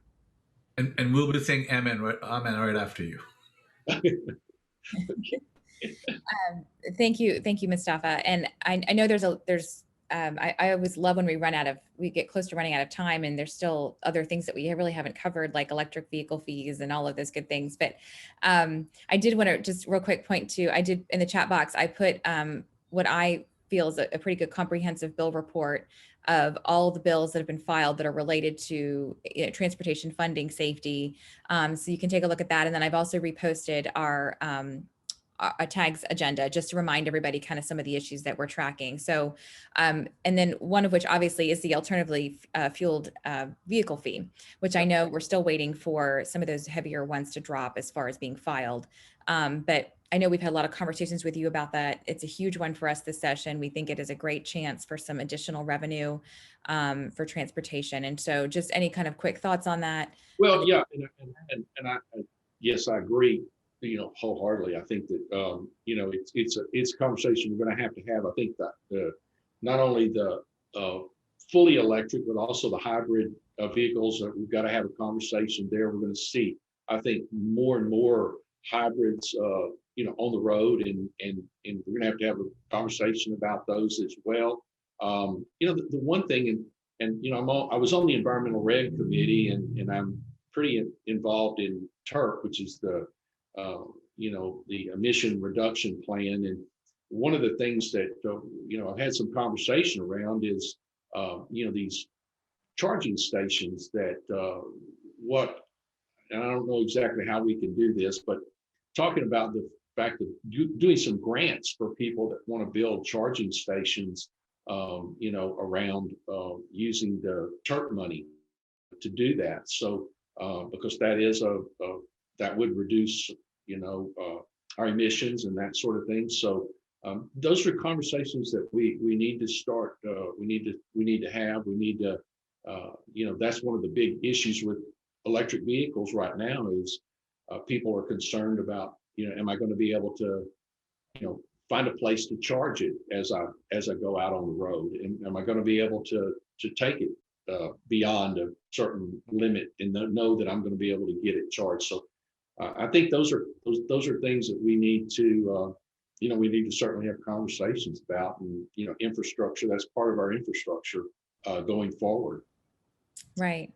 And we'll be saying amen right after you. Thank you, Mustafa. And I know I always love when we get close to running out of time and there's still other things that we really haven't covered, like electric vehicle fees and all of those good things. But I did want to just real quick point to, I did in the chat box, I put what I feel is a pretty good comprehensive bill report of all the bills that have been filed that are related to transportation funding safety. So you can take a look at that. And then I've also reposted our TAG's agenda just to remind everybody kind of some of the issues that we're tracking. So, and then one of which obviously is the alternatively fueled vehicle fee, which I know we're still waiting for some of those heavier ones to drop as far as being filed. But I know we've had a lot of conversations with you about that. It's a huge one for us this session. We think it is a great chance for some additional revenue for transportation. And so just any kind of quick thoughts on that? Well, yeah, and yes, I agree, you know, wholeheartedly. I think that, you know, it's a conversation we're going to have. I think that not only the fully electric, but also the hybrid vehicles, that we've got to have a conversation there. We're going to see, I think, more and more hybrids, you know, on the road, and we're going to have a conversation about those as well. You know, the one thing, and you know, I was on the environmental reg committee, and I'm pretty involved in TERP, which is the you know, the emission reduction plan. And one of the things that you know, I've had some conversation around is you know, these charging stations that and I don't know exactly how we can do this, but talking about the fact of doing some grants for people that want to build charging stations, you know, around using the TERP money to do that. So because that is that would reduce, you know, our emissions and that sort of thing. So those are conversations that we need to start. We need to have. We need to, you know, that's one of the big issues with electric vehicles right now is people are concerned about, you know, am I going to be able to, you know, find a place to charge it as I go out on the road, and am I going to be able to take it beyond a certain limit and know that I'm going to be able to get it charged. So I think those are things that we need to we need to certainly have conversations about, and infrastructure, that's part of our infrastructure going forward. Right.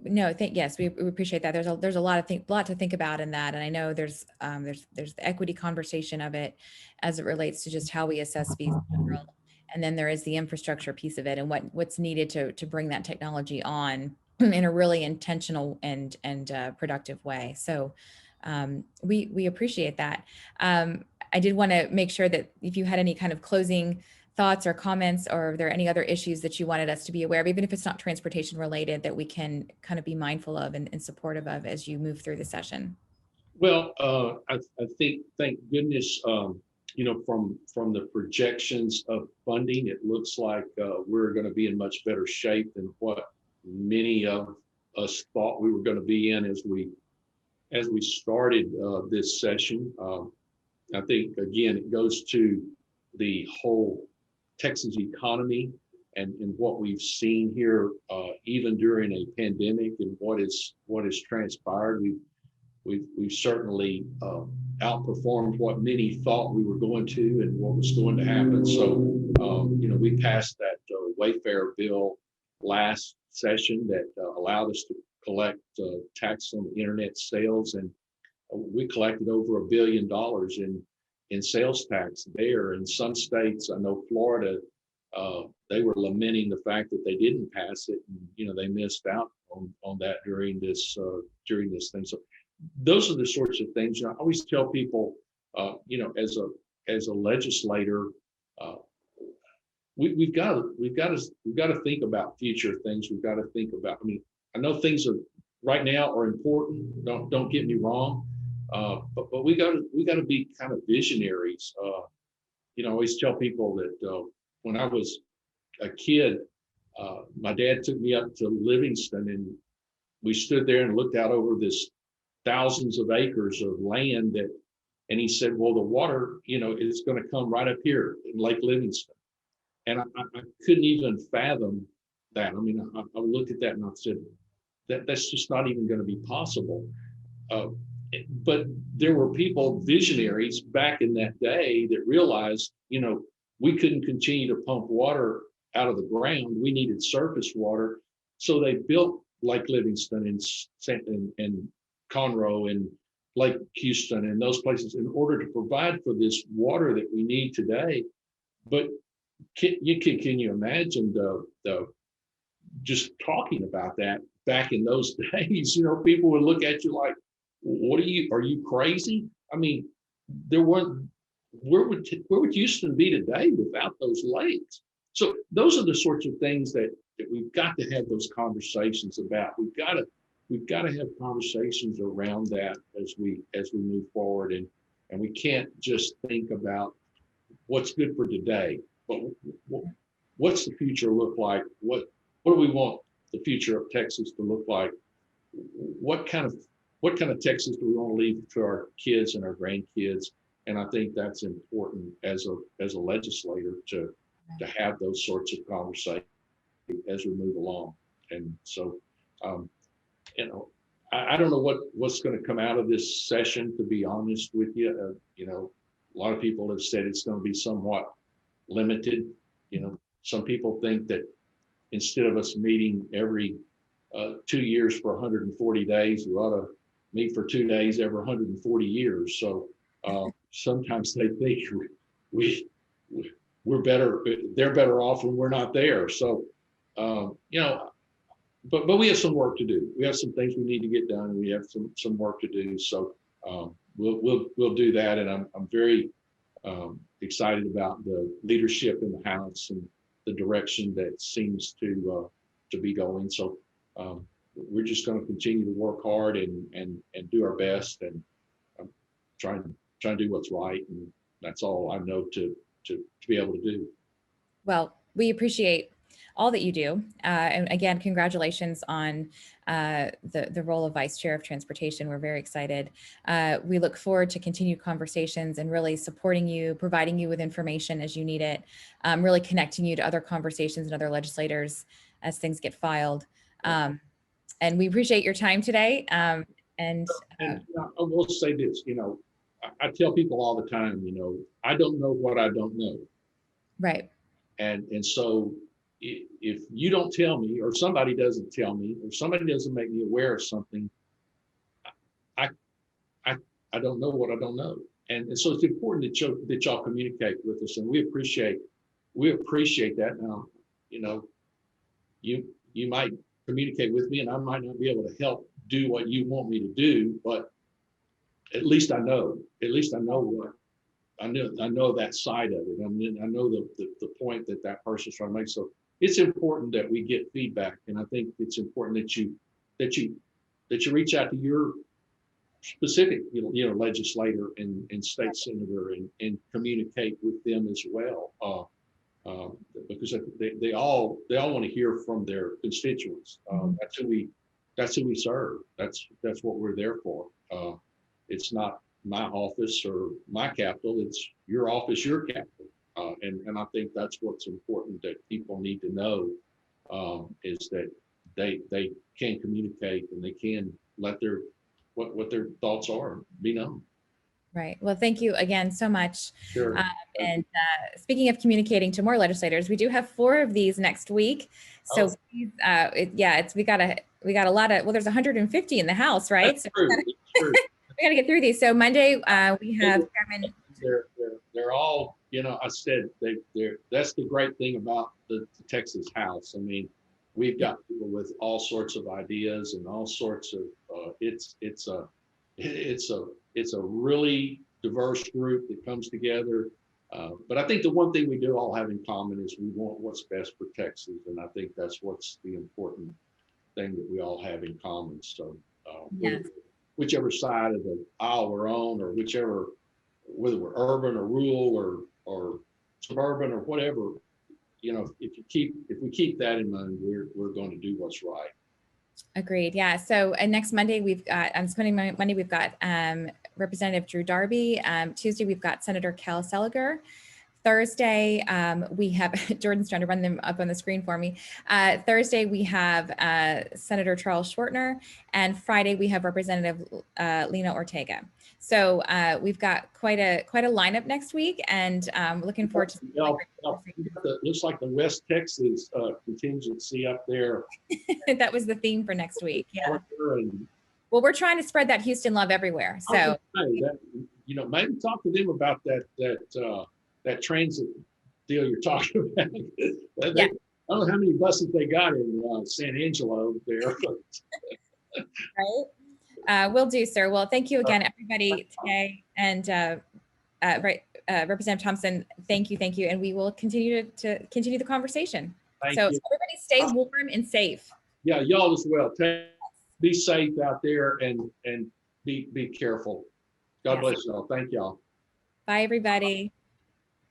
No, yes, we appreciate that. There's a lot to think about in that, and I know there's the equity conversation of it as it relates to just how we assess fees in general. And then there is the infrastructure piece of it, and what's needed to bring that technology on in a really intentional and productive way. So we appreciate that. I did want to make sure that if you had any kind of closing thoughts or comments, or are there any other issues that you wanted us to be aware of, even if it's not transportation related, that we can kind of be mindful of and supportive of as you move through the session? Well, I think, thank goodness, from the projections of funding, it looks like we're going to be in much better shape than what many of us thought we were going to be in as we started this session. I think, again, it goes to the whole Texas economy and what we've seen here, even during a pandemic, and what has transpired. We've certainly outperformed what many thought we were going to and what was going to happen. So, we passed that Wayfair bill last session that allowed us to collect tax on the internet sales, and we collected over $1 billion in sales tax there. In some states, I know Florida, they were lamenting the fact that they didn't pass it, and they missed out on that during this thing. So those are the sorts of things. I always tell people, as a legislator, we've got to think about future things. We've got to think about. I mean, I know things right now are important. Don't get me wrong, but we got to be kind of visionaries. I always tell people that when I was a kid, my dad took me up to Livingston, and we stood there and looked out over this thousands of acres of land and he said, well, the water, is going to come right up here in Lake Livingston. And I couldn't even fathom that. I mean, I looked at that and I said, that's just not even going to be possible. But there were people, visionaries back in that day, that realized, we couldn't continue to pump water out of the ground. We needed surface water. So they built Lake Livingston and Conroe and Lake Houston and those places in order to provide for this water that we need today. But can you imagine the just talking about that back in those days? People would look at you like, are you crazy? I mean, where would Houston be today without those lakes? So those are the sorts of things that we've got to have those conversations about. We've got to have conversations around that as we move forward, and we can't just think about what's good for today, but what's the future look like? What do we want the future of Texas to look like? What kind of Texas do we want to leave to our kids and our grandkids? And I think that's important as a legislator to have those sorts of conversations as we move along. And so, I don't know what's going to come out of this session, to be honest with you. A lot of people have said it's going to be somewhat limited. Some people think that instead of us meeting every 2 years for 140 days, we ought to meet for 2 days every 140 years. So sometimes they think we're better, they're better off when we're not there. So, but we have some work to do. We have some things we need to get done. We have some work to do. So we'll do that. And I'm very excited about the leadership in the House and the direction that seems to be going. So we're just going to continue to work hard and do our best, and try to do what's right. And that's all I know to be able to do. Well, we appreciate all that you do. And again, congratulations on the role of Vice Chair of Transportation. We're very excited. We look forward to continued conversations and really supporting you, providing you with information as you need it, really connecting you to other conversations and other legislators as things get filed. And we appreciate your time today. And I will say this, I tell people all the time, I don't know what I don't know. right. And so if you don't tell me, or somebody doesn't tell me, or somebody doesn't make me aware of something, I don't know what I don't know. And so it's important that y'all communicate with us, and we appreciate that. Now, you might communicate with me and I might not be able to help do what you want me to do, but at least I know what I know that side of it. I mean, I know the point that person's trying to make. So it's important that we get feedback. And I think it's important that you reach out to your specific, legislator and state senator and communicate with them as well. Because they all want to hear from their constituents. That's who we serve. That's what we're there for. It's not my office or my capital. It's your office, your capital. And I think that's what's important that people need to know, is that they can communicate and they can let what their thoughts are be known. Right. Well, thank you again so much. Sure. And speaking of communicating to more legislators, we do have 4 of these next week. So please, we got a lot of, well, there's 150 in the House, right? That's so true. we got to get through these. So Monday we have Chairman. They're all, I said that's the great thing about the Texas House. I mean, we've got people with all sorts of ideas and all sorts of it's a really diverse group that comes together. But I think the one thing we do all have in common is we want what's best for Texas. And I think that's what's the important thing that we all have in common. So whichever side of the aisle we're on, or whether we're urban or rural or suburban or whatever, if we keep that in mind, we're going to do what's right. Agreed. Yeah. So next Monday we've got Monday we've got Representative Drew Darby. Tuesday we've got Senator Cal Seliger. Thursday we have Jordan's trying to run them up on the screen for me. Thursday we have Senator Charles Schwartner, and Friday we have Representative Lena Ortega. So we've got quite a lineup next week, and looking forward to. Looks like the West Texas contingency up there. That was the theme for next week. Yeah. Well, we're trying to spread that Houston love everywhere. So maybe talk to them about that transit deal you're talking about. I don't know how many buses they got in San Angelo there. Right. Will do, sir. Well, thank you again, everybody today. And Representative Thompson, thank you. And we will continue to continue the conversation. So everybody stay warm and safe. Yeah, y'all as well. Be safe out there and be careful. God bless y'all. Thank y'all. Bye, everybody.